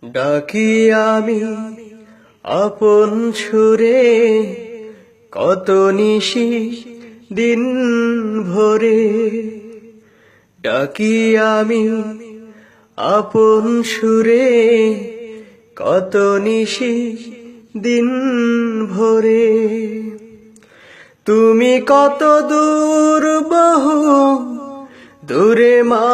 ডাকি আমি আপন সুরে, কত নিশি দিন ভরে। ডাকি আমি আপন সুরে, কত নিশি দিন ভরে। তুমি কত দূর বহু দূরে মা,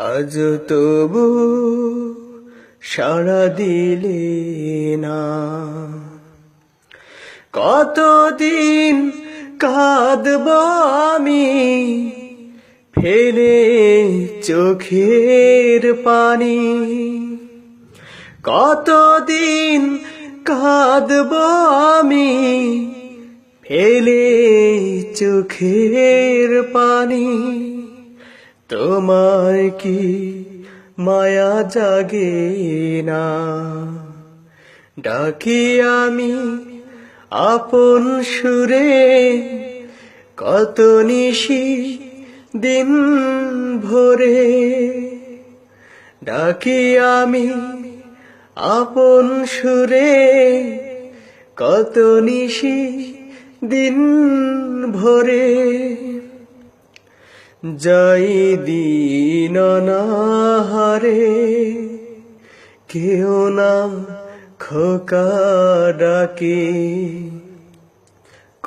আজ তবু সাড়া দিলে না। কতদিন কাঁদব আমি ফেলে চোখের পানি, কতদিন কাঁদব আমি ফেলে চোখের পানি। তোমার কি মায়া জাগে না? ডাকি আমি আপন সুরে, কত নিশি দিন ভরে। ডাকি আমি আপন সুরে, কত নিশি দিন ভরে। যাই দিন অনাহারে, কেউ না খোকা ডাকে।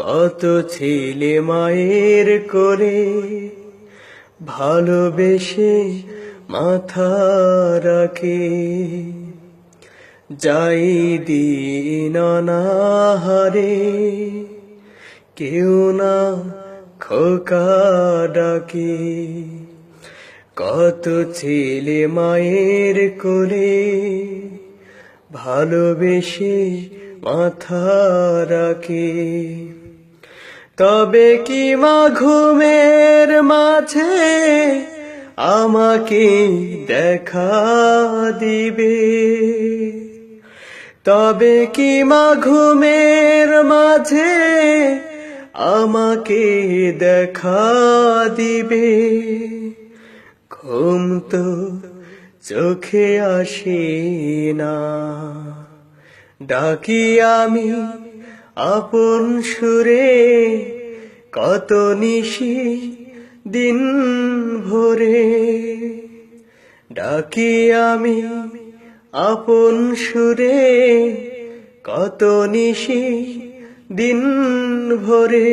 কত ছেলে মায়ের কোলে ভালোবেসে মাথা রাখে। যাই দিন অনাহারে, কেউ না খোকা ডাকে। কত ছেলে মায়ের কোলে ভালোবেসে মাথা রাখে। তবে কি মা ঘুমের মাঝে আমাকে দেখা দিবে? তবে কি মা ঘুমের মাঝে আমাকে দেখা দিবে? ঘুম তো চোখে আসে না। ডাকি আমি আপন সুরে, কত নিশি দিন ভরে। ডাকি আমি আপন সুরে, কত নিশি দিন ভরে।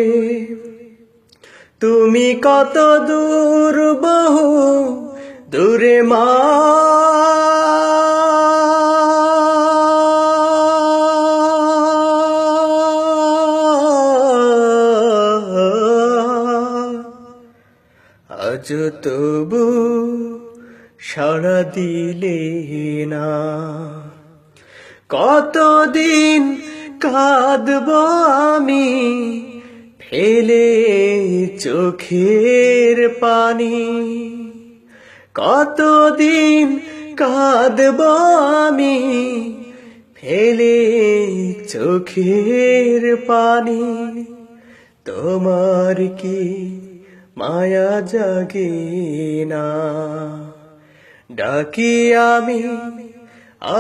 তুমি কত দূর বহু দূরে মা, আজ তবু সাড়া দিলে না। কতদিন কাঁদব আমি ফেলে চোখের পানি, কতদিন কাঁদব আমি ফেলে চোখের পানি। তোমার কি মায়া জাগে না? ডাকি আমি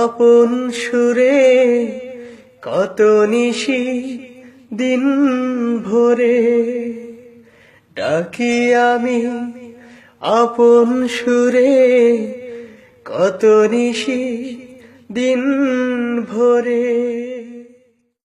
আপন সুরে, কত নিশি দিন ভরে। ডাকি আমি আপন সুরে, কত নিশি দিন ভরে।